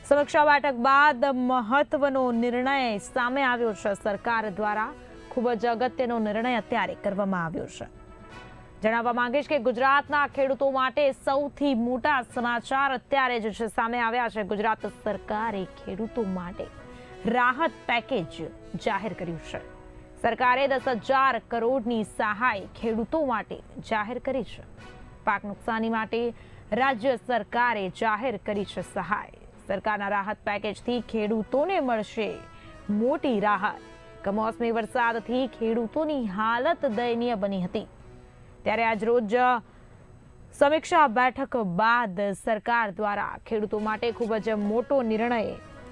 સમીક્ષા બેઠક બાદ મહત્વનો નિર્ણય સામે આવ્યો છે. સરકાર દ્વારા ખૂબ જ અગત્યનો નિર્ણય અત્યારે કરવામાં આવ્યો છે. જણાવવા માંગીશ કે ગુજરાતના ખેડૂતો માટે સૌથી મોટા સમાચાર અત્યારે જ છે સામે આવ્યા છે. ગુજરાત સરકારે ખેડૂતો માટે રાહત પેકેજ જાહેર કર્યું છે. સરકારે 10,000 કરોડની સહાય ખેડૂતો માટે જાહેર કરી છે. પાક નુકસાની માટે રાજ્ય સરકારે જાહેર કરી છે સહાય. સરકારના રાહત પેકેજથી ખેડૂતોને મળશે મોટી રાહત. કમોસમી વરસાદથી ખેડૂતોની હાલત દયનીય બની હતી, ત્યારે આજરોજ સમીક્ષા બેઠક બાદ સરકાર દ્વારા ખેડૂતો માટે ખૂબ જ મોટો નિર્ણય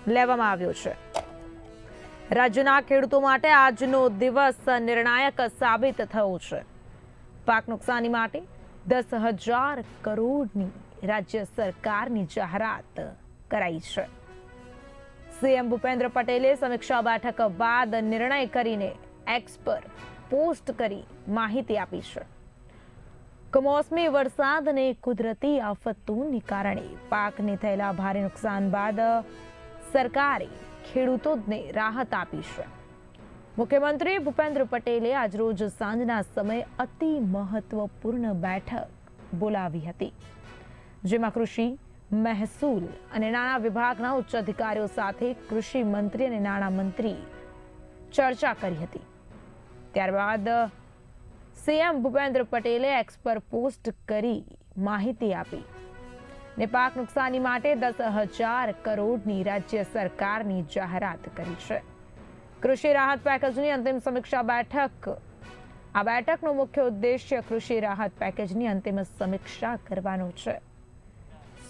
લેવામાં આવ્યો છે. રાજ્યના ખેડૂતો માટે આજનો દિવસ નિર્ણાયક સાબિત થયો છે. પાક નુકસાની માટે 10,000 કરોડની રાજ્ય સરકારની જાહેરાત કરાઈ છે. સીએમ ભૂપેન્દ્ર પટેલે સમીક્ષા બેઠક બાદ નિર્ણય કરીને એક્સ પર પોસ્ટ કરી માહિતી આપી છે. કમોસમી વરસાદ અને કુદરતી આફતોને કારણે પાકને થયેલા ભારે નુકસાન બાદ સરકારે ખેડૂતોને રાહત આપી છે. મુખ્યમંત્રી ભૂપેન્દ્ર પટેલે આજરોજ સાંજના સમયે અતિ મહત્વપૂર્ણ બેઠક બોલાવી હતી, જેમાં કૃષિ, મહેસૂલ અને નાણાં વિભાગના ઉચ્ચ અધિકારીઓ સાથે કૃષિ મંત્રી અને નાણાં મંત્રી ચર્ચા કરી હતી. ત્યારબાદ સીએમ ભૂપેન્દ્ર પટેલે એક્સ પર પોસ્ટ કરી માહિતી આપી ને પાક નુકસાની માટે 10,000 કરોડની રાજ્ય સરકારની જાહેરાત કરી છે. કૃષિ રાહત પેકેજની અંતિમ સમીક્ષા બેઠક. આ બેઠકનો મુખ્ય ઉદ્દેશ્ય કૃષિ રાહત પેકેજની અંતિમ સમીક્ષા કરવાનો છે.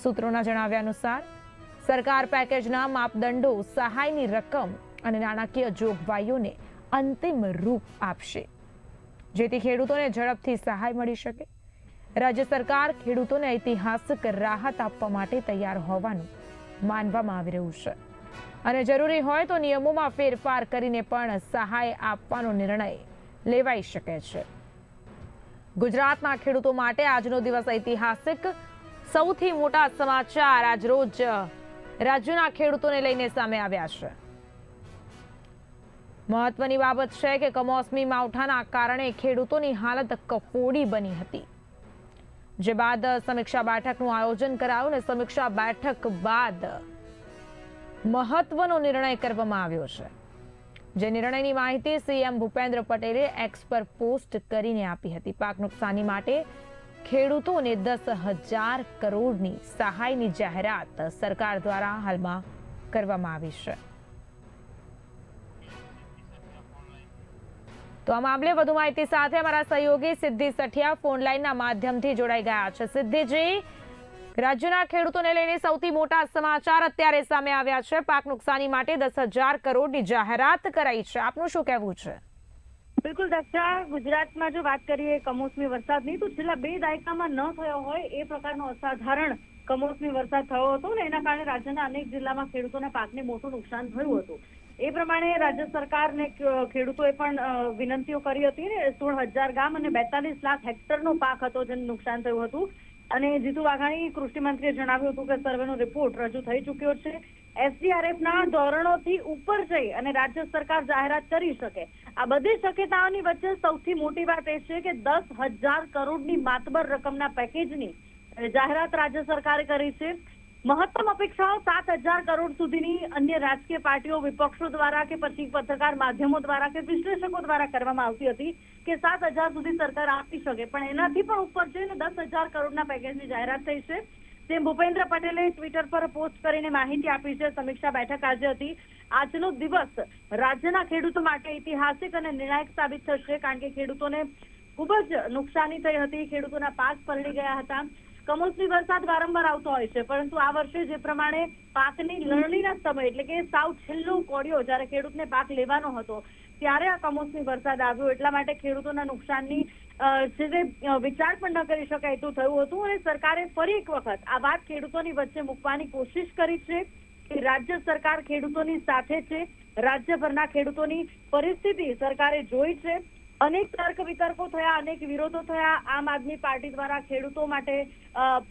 સૂત્રોના જણાવ્યા અનુસાર સરકાર પેકેજના માપદંડો, સહાયની રકમ અને નાણાકીય જોગવાઈઓને અંતિમ રૂપ આપશે, જેથી ખેડૂતોને ઝડપથી સહાય મળી શકે. રાજ્ય સરકાર ખેડૂતોને ઐતિહાસિક રાહત આપવા માટે તૈયાર હોવાનું માનવામાં આવી રહ્યું છે અને જરૂરી હોય તો નિયમોમાં ફેરફાર કરીને પણ સહાય આપવાનો નિર્ણય લેવાઈ શકે છે. ગુજરાતના ખેડૂતો માટે આજનો દિવસ ઐતિહાસિક. સૌથી મોટા સમાચાર આજરોજ રાજ્યના ખેડૂતોને લઈને સામે આવ્યા છે. મહત્વની બાબત છે કે કમોસમી માવઠાના કારણે ખેડૂતોની હાલત કફોડી બની હતી, જે બાદ સમીક્ષા બેઠકનું આયોજન કરાયું અને સમીક્ષા બેઠક બાદ મહત્વનો નિર્ણય કરવામાં આવ્યો છે. જે નિર્ણયની માહિતી સીએમ ભૂપેન્દ્ર પટેલે એક્સ પર પોસ્ટ કરીને આપી હતી. પાક નુકસાની માટે ખેડૂતોને 10,000 કરોડની સહાયની જાહેરાત સરકાર દ્વારા હાલમાં કરવામાં આવી છે. તો આ મામલે વધુ માહિતી સાથે અમારા સહયોગી સિદ્ધિ સઠિયા ફોન લાઈનના માધ્યમથી જોડાઈ ગયા છે. સિદ્ધિજી, રાજ્યના ખેડૂતોને લઈને સૌથી મોટા સમાચાર અત્યારે સામે આવ્યા છે. પાક નુકસાની માટે 10,000 કરોડની જાહેરાત કરાઈ છે. આપનું શું કહેવું છે? બિલકુલ દક્ષા, ગુજરાતમાં જો વાત કરીએ કમોસમી વરસાદની, તો છેલ્લા 2 દાયકામાં ન થયો હોય એ પ્રકારનો અસાધારણ કમોસમી વરસાદ થયો હતો અને એના કારણે રાજ્યના અનેક જિલ્લામાં ખેડૂતોના પાકને મોટું નુકસાન થયું હતું. એ પ્રમાણે રાજ્ય સરકારને ખેડૂતોએ પણ વિનંતીઓ કરી હતી ને 16,000 ગામ અને 42 લાખ હેક્ટરનો પાક હતો જેને નુકસાન થયું હતું. અને જીતુ વાઘાણી કૃષિ મંત્રીએ જણાવ્યું હતું કે સર્વેનો રિપોર્ટ રજૂ થઈ ચૂક્યો છે. એસડીઆરએફના ધોરણોથી ઉપર જઈ અને રાજ્ય સરકાર જાહેરાત કરી શકે. આ બધી શક્યતાઓની વચ્ચે સૌથી મોટી વાત એ છે કે 10,000 કરોડની માતબર રકમના પેકેજની જાહેરાત રાજ્ય સરકારે કરી છે. મહત્તમ અપેક્ષાઓ 7,000 કરોડ સુધીની અન્ય રાજકીય પાર્ટીઓ, વિપક્ષો દ્વારા કે પછી પત્રકાર માધ્યમો દ્વારા કે વિશ્લેષકો દ્વારા કરવામાં આવતી હતી કે 7,000 સુધી સરકાર આપી શકે, પણ એનાથી પણ ઉપર જઈને 10,000 કરોડના પેકેજની જાહેરાત થઈ છે. તેમ ભૂપેન્દ્ર પટેલે ટ્વિટર પર પોસ્ટ કરીને માહિતી આપી છે. સમીક્ષા બેઠક આજે હતી. આજનો દિવસ રાજ્યના ખેડૂતો માટે ઐતિહાસિક અને નિર્ણાયક સાબિત થશે, કારણ કે ખેડૂતોને ખૂબ જ નુકસાની થઈ હતી. ખેડૂતોના પાક પલળી ગયા હતા. કમોસમી વરસાદ વારંવાર આવતો હોય છે, પરંતુ આ વર્ષે જે પ્રમાણે પાકની લણણીના સમય એટલે કે સાવ છેલ્લો કોડિયો જ્યારે ખેડૂતને પાક લેવાનો હતો ત્યારે આ કમોસમી વરસાદ આવ્યો, એટલા માટે ખેડૂતોના નુકસાનની વિચાર પણ ન કરી શકાય એટલું થયું હતું. અને સરકારે ફરી એક વખત આ વાત ખેડૂતોની વચ્ચે મૂકવાની કોશિશ કરી છે કે રાજ્ય સરકાર ખેડૂતોની સાથે છે. રાજ્યભરના ખેડૂતોની પરિસ્થિતિ સરકારે જોઈ છે અનેક તર્ક વિતર્કો થયા, અનેક વિરોધો થયા. આમ આદમી પાર્ટી દ્વારા ખેડૂતો માટે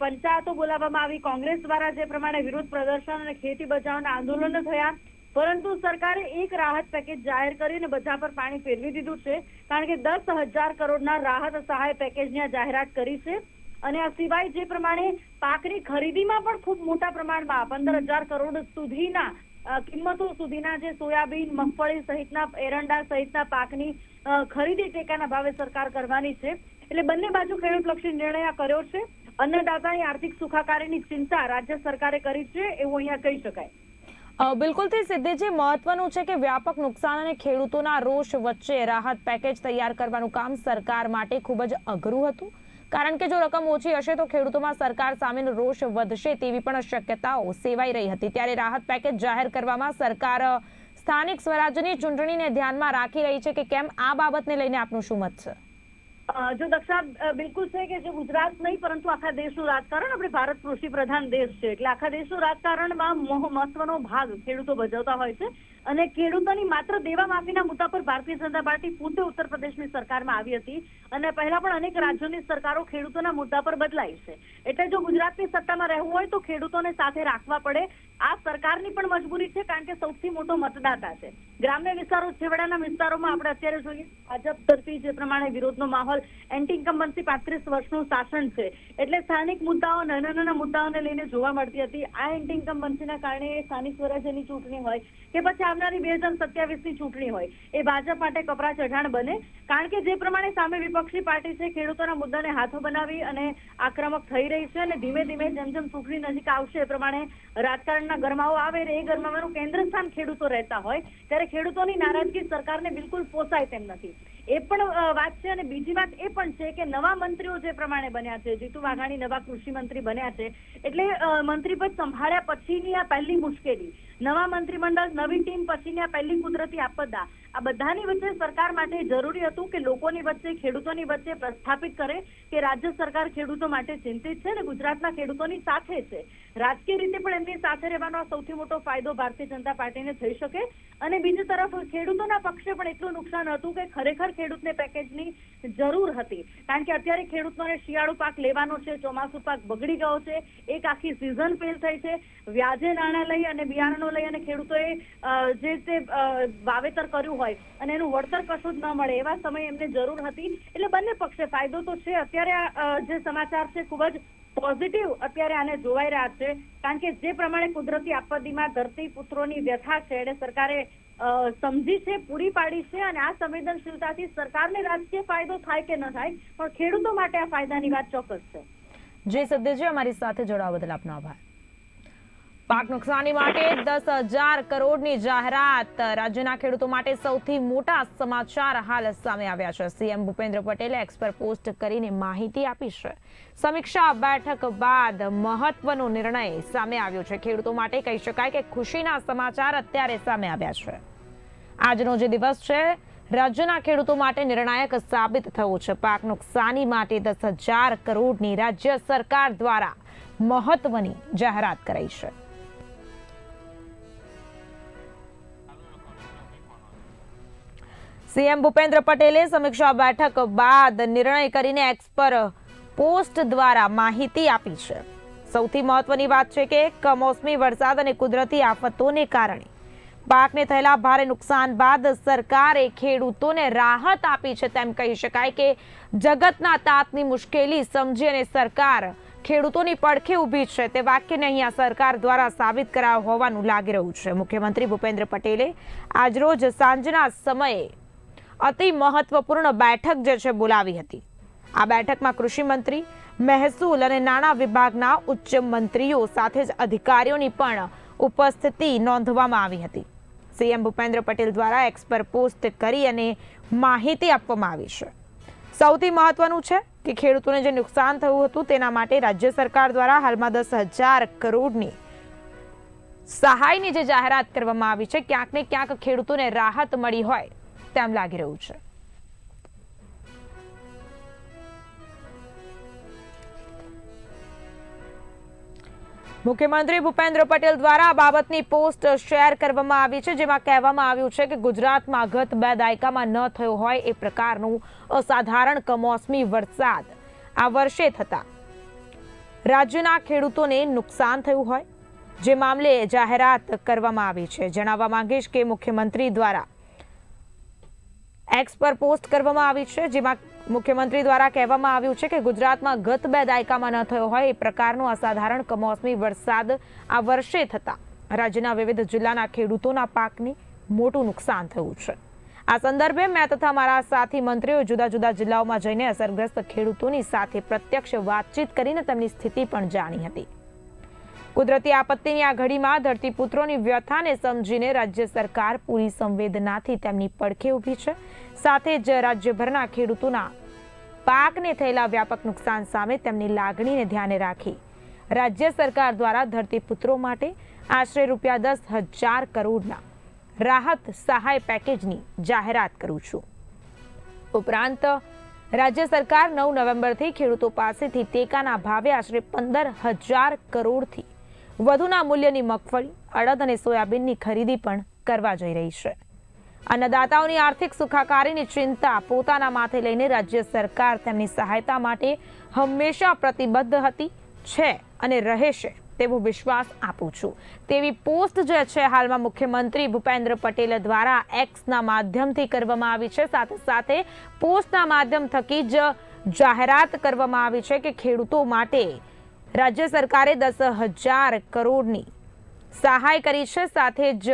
પંચાયતો બોલાવવામાં આવી, કોંગ્રેસ દ્વારા જે પ્રમાણે વિરોધ પ્રદર્શન અને ખેતી બચાવના આંદોલનો થયા, પરંતુ સરકારે એક રાહત પેકેજ જાહેર કરીને બધા પર પાણી ફેરવી દીધું છે. કારણ કે 10,000 કરોડના રાહત સહાય પેકેજની જાહેરાત કરી છે. અને આ સિવાય જે પ્રમાણે પાકની ખરીદીમાં પણ ખૂબ મોટા પ્રમાણમાં 15,000 કરોડ સુધીના કિંમતો સુધીના જે સોયાબીન, મગફળી સહિતના એરંડા સહિતના પાકની ખરીદી ટેકાના ભાવે સરકાર કરવાની છે. એટલે બંને બાજુ ખેડૂતલક્ષી નિર્ણય કર્યો છે. અન્નદાતાની આર્થિક સુખાકારીની ચિંતા રાજ્ય સરકારે કરી છે એવું અહીંયા કહી શકાય. બિલકુલથી સિદ્ધિજી, મહત્વનું છે કે વ્યાપક નુકસાન અને ખેડૂતોના રોષ વચ્ચે રાહત પેકેજ તૈયાર કરવાનું કામ સરકાર માટે ખૂબ જ અઘરું હતું. કારણ કે જો રકમ ઓછી હશે તો ખેડૂતોમાં સરકાર સામેનો રોષ વધશે તેવી પણ શક્યતાઓ સેવાઈ રહી હતી. ત્યારે રાહત પેકેજ જાહેર કરવામાં સરકાર સ્થાનિક સ્વરાજ્યની ચૂંટણીને ધ્યાનમાં રાખી રહી છે કે કેમ, આ બાબતને લઈને આપનું શું મત છે? જો દક્ષા, બિલકુલ છે કે જે ગુજરાત નહીં પરંતુ આખા દેશનું રાજકારણ, આપણે ભારત કૃષિ પ્રધાન દેશ છે એટલે આખા દેશનું રાજકારણમાં મહત્વનો ભાગ ખેડૂતો ભજવતા હોય છે. અને ખેડૂતોની માત્ર દેવા માફીના મુદ્દા પર ભારતીય જનતા પાર્ટી પોતે ઉત્તર પ્રદેશની સરકારમાં આવી હતી અને પહેલા પણ અનેક રાજ્યોની સરકારો ખેડૂતોના મુદ્દા પર બદલાઈ છે. એટલે જો ગુજરાતની સત્તામાં રહેવું હોય તો ખેડૂતોને સાથે રાખવા પડે. આ સરકારની પણ મજબૂરી છે કારણ કે સૌથી મોટો મતદાતા છે. ગ્રામ્ય વિસ્તારો, છેવાડાના વિસ્તારોમાં આપણે અત્યારે જોઈએ ભાજપ તરફી જે પ્રમાણે વિરોધનો માહોલ, એન્ટી ઇન્કમ્બન્સી 35 વર્ષનું શાસન છે એટલે સ્થાનિક મુદ્દાઓ, નાના નાના મુદ્દાઓને લઈને જોવા મળતી હતી. આ એન્ટી ઇન્કમ્બન્સીના કારણે સ્થાનિક સ્વરાજ્યની ચૂંટણી હોય કે પછી આવનારી 2027ની ચૂંટણી હોય એ ભાજપ માટે કપરા ચઢાણ બને. કારણ કે જે પ્રમાણે સામે વિપક્ષી પાર્ટી છે ખેડૂતોના મુદ્દાને હાથો બનાવી અને આક્રમક થઈ રહી છે અને ધીમે ધીમે જેમ જેમ ચૂંટણી નજીક આવશે એ પ્રમાણે રાજકારણના ગરમાવો આવે એ ગરમાવાનું કેન્દ્ર સ્થાન ખેડૂતો રહેતા હોય ત્યારે ખેડૂતોની નારાજગી સરકારને બિલકુલ પોસાય તેમ નથી. એ પણ વાત છે. અને બીજી વાત એ પણ છે કે નવા મંત્રીઓ જે પ્રમાણે બન્યા છે, જીતુ વાઘાણી નવા કૃષિ મંત્રી બન્યા છે એટલે મંત્રી પદ સંભાળ્યા પછીની આ પહેલી મુશ્કેલી, નવા મંત્રીમંડળ, નવી ટીમ પછીની આ પહેલી કુદરતી આપદા, આ બધાની વચ્ચે સરકાર માટે જરૂરી હતું કે લોકોની વચ્ચે, ખેડૂતોની વચ્ચે પ્રસ્થાપિત કરે કે રાજ્ય સરકાર ખેડૂતો માટે ચિંતિત છે અને ગુજરાતના ખેડૂતોની સાથે છે. રાજકીય રીતે પણ એમની સાથે રહેવાનો સૌથી મોટો ફાયદો ભારતીય જનતા પાર્ટીને થઈ શકે. અને બીજી તરફ ખેડૂતોના પક્ષે પણ એટલું નુકસાન હતું કે ખરેખર ખેડૂતને પેકેજની જરૂર હતી. કારણ કે અત્યારે ખેડૂતોને શિયાળુ પાક લેવાનો છે, ચોમાસુ પાક બગડી ગયો છે, એક આખી સિઝન ફેલ થઈ છે, વ્યાજે નાણાં લઈ અને બિયારણો લઈ અને ખેડૂતોએ જે તે વાવેતર કર્યું હોય અને એનું વળતર કશું જ ન મળે એવા સમયે એમને જરૂર હતી. એટલે બંને પક્ષે ફાયદો તો છે. અત્યારે જે સમાચાર છે ખૂબ જ પોઝિટિવ અત્યારે આને જોવાઈ રહ્યા છે કારણ કે જે પ્રમાણે કુદરતી આપત્તિમાં ધરતી પુત્રોની વ્યથા છે એને સરકારે સમજી છે, પૂરી પાડી છે. અને આ સંવેદનશીલતાથી સરકારને રાજકીય ફાયદો થાય કે ન થાય પણ ખેડૂતો માટે આ ફાયદાની વાત ચોક્કસ છે. જી સદ્યજી, અમારી સાથે જોડાવા બદલ આપનો આભાર. પાક નુકસાની માટે 10,000 કરોડની જાહેરાત રાજ્યના ખેડૂતો માટે સૌથી મોટા સમાચાર હાલ સામે આવ્યા છે. સીએમ ભૂપેન્દ્ર પટેલે એક્સ પર પોસ્ટ કરીને માહિતી આપી છે. સમીક્ષા બેઠક બાદ મહત્વનો નિર્ણય સામે આવ્યો છે. ખેડૂતો માટે કહી શકાય કે ખુશીના સમાચાર અત્યારે સામે આવ્યા છે. આજનો જે દિવસ છે રાજ્યના ખેડૂતો માટે નિર્ણાયક સાબિત થયો છે. પાક નુકસાની માટે 10,000 કરોડની રાજ્ય સરકાર દ્વારા મહત્વની જાહેરાત કરાઈ છે. સીએમ ભૂપેન્દ્ર પટેલે સમીક્ષા બેઠક બાદ નિર્ણય કરીને એક્સ પર પોસ્ટ દ્વારા માહિતી આપી છે. સૌથી મહત્વની વાત છે કે કમોસમી વરસાદ અને કુદરતી આફતોને કારણે પાકને થયેલા ભારે નુકસાન બાદ સરકારે ખેડૂતોને રાહત આપી છે. તેમ કહી શકાય કે જગતના તાતની મુશ્કેલી સમજી અને સરકાર ખેડૂતોની પડખે ઊભી છે તે વાક્યને અહીંયા સરકાર દ્વારા સાબિત કરાવ હોવાનું લાગી રહ્યું છે. મુખ્યમંત્રી ભૂપેન્દ્ર પટેલે આજરોજ સાંજના સમયે અતિ મહત્વપૂર્ણ બેઠક જે છે બોલાવી હતી. આ બેઠકમાં કૃષિ મંત્રી, મહેસૂલ અને નાણાં વિભાગના ઉચ્ચ મંત્રીઓ સાથે જ અધિકારીઓની પણ ઉપસ્થિતિ નોંધવામાં આવી હતી. સીએમ ભૂપેન્દ્ર પટેલ દ્વારા એક્સ પર પોસ્ટ કરી અને માહિતી આપવામાં આવી છે. સૌથી મહત્વનું છે કે ખેડૂતોને જે નુકસાન થયું હતું તેના માટે રાજ્ય સરકાર દ્વારા હાલમાં 10,000 કરોડની સહાયની જે જાહેરાત કરવામાં આવી છે ક્યાંક ને ક્યાંક ખેડૂતોને રાહત મળી હોય તેમ લાગી રહ્યું છે. મુખ્યમંત્રી ભૂપેન્દ્ર પટેલ દ્વારા આ બાબતની પોસ્ટ શેર કરવામાં આવી છે, જેમાં કહેવામાં આવ્યું છે કે ગુજરાતમાં ગત 2 દાયકામાં ન થયો હોય એ પ્રકારનું અસાધારણ કમોસમી વરસાદ આ વર્ષે થતા રાજ્યના ખેડૂતોને નુકસાન થયું હોય, જે મામલે જાહેરાત કરવામાં આવી છે. જણાવવા માંગીશ કે મુખ્યમંત્રી દ્વારા એક્સ પર પોસ્ટ કરવામાં આવી છે, જેમાં મુખ્યમંત્રી દ્વારા કહેવામાં આવ્યું છે કે ગુજરાતમાં ગત 2 દાયકામાં ન થયો હોય એ પ્રકારનો અસાધારણ કમોસમી વરસાદ આ વર્ષે થતા રાજ્યના વિવિધ જિલ્લાના ખેડૂતોના પાકને મોટું નુકસાન થયું છે. આ સંદર્ભે મેં તથા મારા સાથી મંત્રીઓ જુદા જુદા જિલ્લાઓમાં જઈને અસરગ્રસ્ત ખેડૂતોની સાથે પ્રત્યક્ષ વાતચીત કરીને તેમની સ્થિતિ પણ જાણી હતી. કુદરતી આપત્તિની આ ઘડીમાં ધરતીપુત્રોની વ્યથાને સમજીને રાજ્ય સરકાર પૂરી સંવેદનાથી તેમની પડખે ઊભી છે. સાથે જ રાજ્યભરના ખેડૂતોના પાકને થયેલા વ્યાપક નુકસાન સામે તેમની લાગણીને ધ્યાને રાખી રાજ્ય સરકાર દ્વારા ધરતીપુત્રો માટે આશરે ₹10,000 કરોડના રાહત સહાય પેકેજની જાહેરાત કરું છું. ઉપરાંત રાજ્ય સરકાર 9 નવેમ્બરથી ખેડૂતો પાસેથી ટેકાના ભાવે આશરે 15,000 કરોડથી વધુના મૂલ્યની મગફળી, અડદ અને સોયાબીનની ખરીદી પણ કરવા જઈ રહી છે. અન્નદાતાઓની આર્થિક સુખાકારીની ચિંતા પોતાના માથે લઈને રાજ્ય સરકાર તેમની સહાયતા માટે હંમેશા પ્રતિબદ્ધ હતી, છે અને રહેશે તેવો વિશ્વાસ આપું છું. તેવી પોસ્ટ જે છે હાલમાં મુખ્યમંત્રી ભૂપેન્દ્ર પટેલ દ્વારા એક્સના માધ્યમથી કરવામાં આવી છે. સાથે સાથે પોસ્ટના માધ્યમ થકી જ જાહેરાત કરવામાં આવી છે કે ખેડૂતો માટે રાજ્ય સરકારે 10,000 કરોડની સહાય કરી છે. સાથે જ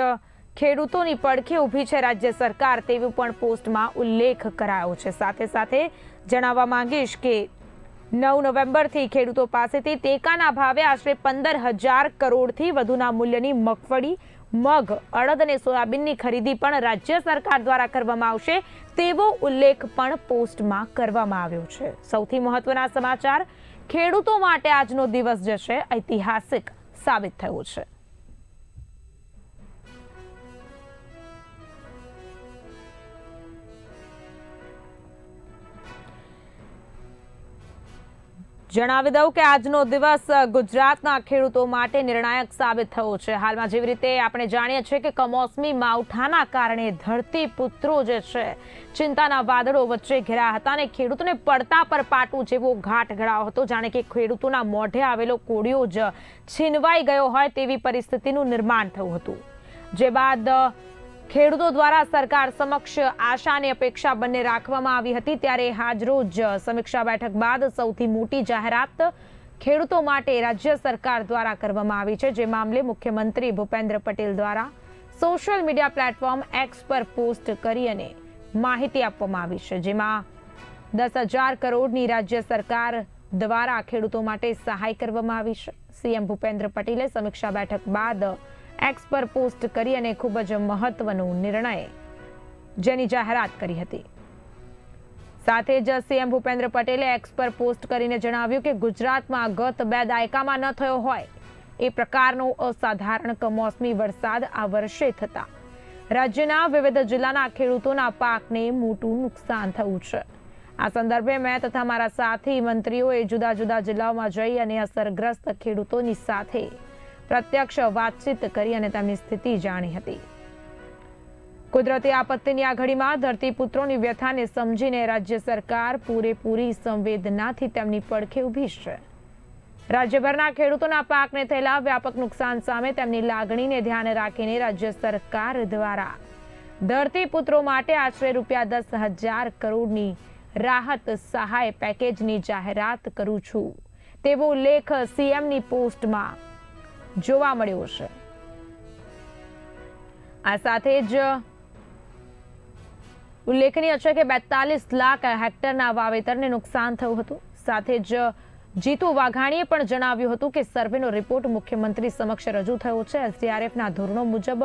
ખેડૂતોની પડખે ઊભી છે રાજ્ય સરકાર, તેવું પણ પોસ્ટમાં ઉલ્લેખ કરાયો છે. સાથે સાથે જણાવવા માંગીશ કે 9 નવેમ્બરથી ખેડૂતો પાસેથી ટેકાના ભાવે આશરે 15,000 કરોડથી વધુના મૂલ્યની મગફળી, મગ, અડદ અને સોયાબીનની ખરીદી પણ રાજ્ય સરકાર દ્વારા કરવામાં આવશે, તેવો ઉલ્લેખ પણ પોસ્ટમાં કરવામાં આવ્યો છે. સૌથી મહત્વના સમાચાર, ખેડૂતો માટે આજનો દિવસ જે છે ઐતિહાસિક સાબિત થયો છે. જણાવી દઉં કે આજનો દિવસ ગુજરાતના ખેડૂતો માટે નિર્ણાયક સાબિત થયો છે. હાલમાં જેવી રીતે આપણે જાણીએ છીએ કે કમોસમી માવઠાના કારણે ધરતીપુત્રો જે છે ચિંતાના વાદળો વચ્ચે ઘેરાયા હતા અને ખેડૂતોને પડતા પર પાટું જેવો ઘાટ ઘડાયો હતો, જાણે કે ખેડૂતોના મોઢે આવેલો કોળિયો જ છીનવાઈ ગયો હોય તેવી પરિસ્થિતિનું નિર્માણ થયું હતું. જે બાદ ખેડૂતો દ્વારા સરકાર સમક્ષ આશા અને અપેક્ષા બંને રાખવામાં આવી હતી. ત્યારે આજરોજ સમીક્ષા બેઠક બાદ સૌથી મોટી જાહેરાત ખેડૂતો માટે રાજ્ય સરકાર દ્વારા કરવામાં આવી છે, જે મામલે મુખ્યમંત્રી ભૂપેન્દ્ર પટેલ દ્વારા સોશિયલ મીડિયા પ્લેટફોર્મ એક્સ પર પોસ્ટ કરી અને માહિતી આપવામાં આવી છે, જેમાં 10,000 કરોડની રાજ્ય સરકાર દ્વારા ખેડૂતો માટે સહાય કરવામાં આવી છે. સીએમ ભૂપેન્દ્ર પટેલે સમીક્ષા બેઠક બાદ એક્સ પર પોસ્ટ કરી અને ખૂબ જ મહત્વનો નિર્ણય જેની જાહેરાત કરી હતી. સાથે જ સીએમ ભૂપેન્દ્ર પટેલે એક્સ પર પોસ્ટ કરીને જણાવ્યું કે ગુજરાતમાં ગત 2 દાયકામાં ન થયો હોય એ પ્રકારનો અસાધારણ કમોસમી વરસાદ આ વર્ષે થતા રાજ્યના વિવિધ જિલ્લાના ખેડૂતોના પાકને મોટું નુકસાન થયું છે. આ સંદર્ભે મેં તથા મારા સાથી મંત્રીઓએ જુદા જુદા જિલ્લાઓમાં જઈ અને અસરગ્રસ્ત ખેડૂતોની સાથે પ્રત્યક્ષ વાતચીત કરી અને તેમની સ્થિતિ જાણી હતી. કુદરતી આપત્તિની આ ઘડીમાં ધરતીપુત્રોની વ્યથાને સમજીને રાજ્ય સરકાર પૂરેપૂરી સંવેદનાથી તેમની પડખે ઊભી છે. રાજ્યભરના ખેડૂતોના પાકને થયેલા વ્યાપક નુકસાન સામે તેમની લાગણીને ધ્યાને રાખીને રાજ્ય સરકાર દ્વારા ધરતીપુત્રો માટે આશરે ₹10,000 કરોડની રાહત સહાય પેકેજની જાહેરાત કરું છું, તેવો ઉલ્લેખ સીએમની પોસ્ટમાં જોવા મળ્યો છે. આ સાથે જ ઉલ્લેખનીય છે કે 42 લાખ હેક્ટરના વાવેતરને નુકસાન થયું હતું. સાથે જ જીતુ વાઘાણીએ પણ જણાવ્યું હતું કે સર્વેનો રિપોર્ટ મુખ્યમંત્રી સમક્ષ રજૂ થયો છે. એસડીઆરએફના ધોરણો મુજબ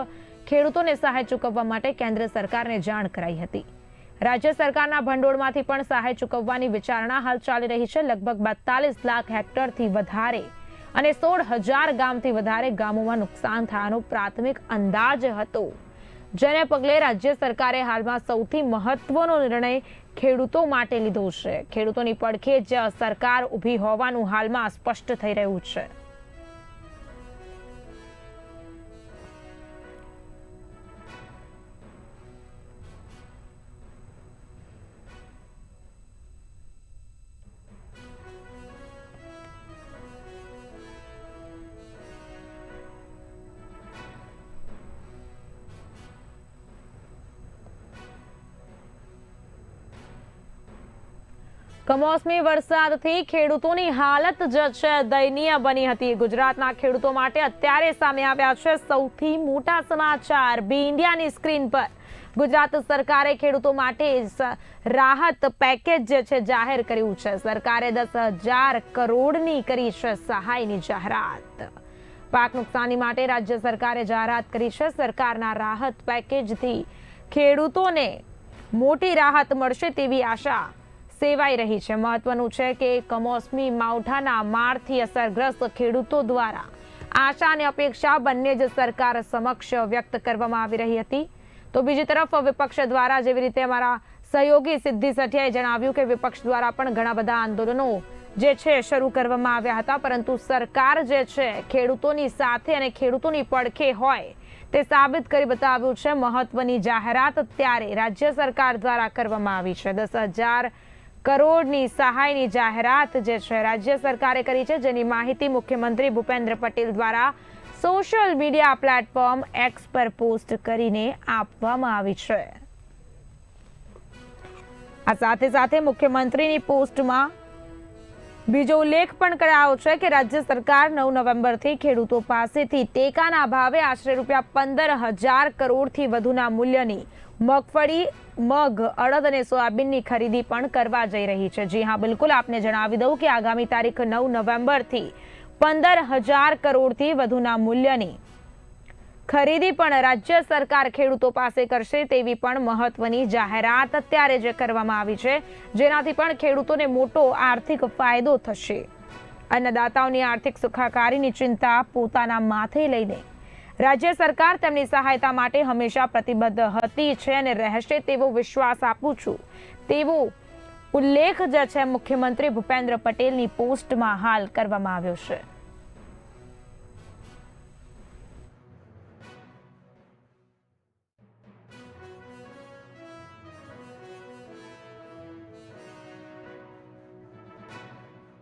ખેડૂતોને સહાય ચૂકવવા માટે કેન્દ્ર સરકારને જાણ કરાઈ હતી. રાજ્ય સરકારના ભંડોળમાંથી પણ સહાય ચૂકવવાની વિચારણા હાલ ચાલી રહી છે. લગભગ 42 લાખ હેક્ટરથી વધારે અને 16,000 ગામથી વધારે ગામોમાં નુકસાન થયાનો પ્રાથમિક અંદાજ હતો, જેને પગલે રાજ્ય સરકારે હાલમાં સૌથી મહત્વનો નિર્ણય ખેડૂતો માટે લીધો છે. ખેડૂતોની પડખે જ સરકાર ઊભી હોવાનું હાલમાં સ્પષ્ટ થઈ રહ્યું છે. કમોસમી વરસાદથી ખેડૂતોની હાલત જ છે દયનીય બની હતી. ગુજરાતના ખેડૂતો માટે અત્યારે સામે આવ્યા છે સૌથી મોટા સમાચાર બી ઇન્ડિયાની સ્ક્રીન પર. ગુજરાત સરકારે ખેડૂતો માટે રાહત પેકેજ જે છે જાહેર કર્યું છે. સરકારે 10,000 કરોડની કરી છે સહાયની જાહેરાત. પાક નુકસાની માટે રાજ્ય સરકારે જાહેરાત કરી છે. સરકારના રાહત પેકેજથી ખેડૂતોને મોટી રાહત મળશે તેવી આશા સેવાઈ રહી છે. મહત્વનું છે કે કમોસમી માવઠાના મારથી અસરગ્રસ્ત ખેડૂતો દ્વારા આશા અને અપેક્ષા બંને જ સરકાર સમક્ષ વ્યક્ત કરવામાં આવી રહી હતી. તો બીજી તરફ વિપક્ષ દ્વારા જેવી રીતે અમારા સહયોગી સિદ્ધિ સઠિયાએ જણાવ્યું કે વિપક્ષ દ્વારા પણ ઘણા બધા આંદોલનો જે છે શરૂ કરવામાં આવ્યા હતા, પરંતુ સરકાર જે છે ખેડૂતોની સાથે અને ખેડૂતોની પડખે હોય તે સાબિત કરી બતાવ્યું છે. મહત્વની જાહેરાત અત્યારે રાજ્ય સરકાર દ્વારા કરવામાં આવી છે. 10,000 કરોડની સહાયની જાહેરાત જે છે રાજ્ય સરકારે કરી છે, જેની માહિતી મુખ્યમંત્રી ભૂપેન્દ્ર પટેલ દ્વારા સોશિયલ મીડિયા પ્લેટફોર્મ એક્સ પર પોસ્ટ કરીને આપવામાં આવી છે. આ સાથે સાથે મુખ્યમંત્રીની પોસ્ટમાં બીજો ઉલ્લેખ પણ કરાયો છે કે રાજ્ય સરકાર 9 નવેમ્બરથી ખેડૂતો પાસેથી ટેકાના ભાવે આશરે ₹15,000 કરોડથી વધુના મૂલ્યની મગફળી, મગ, અડદ અને સોયાબીનની ખરીદી પણ કરવા જઈ રહી છે. જી હા, બિલકુલ આપને જણાવી દઉં કે આગામી તારીખ 9 નવેમ્બરથી 15,000 કરોડથી વધુના મૂલ્યની ખરીદી પણ રાજ્ય સરકાર ખેડૂતો પાસે કરશે તેવી પણ મહત્વની જાહેરાત અત્યારે જે કરવામાં આવી છે, જેનાથી પણ ખેડૂતોને મોટો આર્થિક ફાયદો થશે. અન્નદાતાઓની આર્થિક સુખાકારીની ચિંતા પોતાના માથે લઈને રાજ્ય સરકાર તેમની સહાયતા માટે હંમેશા પ્રતિબદ્ધ હતી છે અને રહેશે તેવો વિશ્વાસ આપું છું તેવો ઉલ્લેખ જે છે મુખ્યમંત્રી ભૂપેન્દ્ર પટેલની પોસ્ટમાં હાલ કરવામાં આવ્યો છે.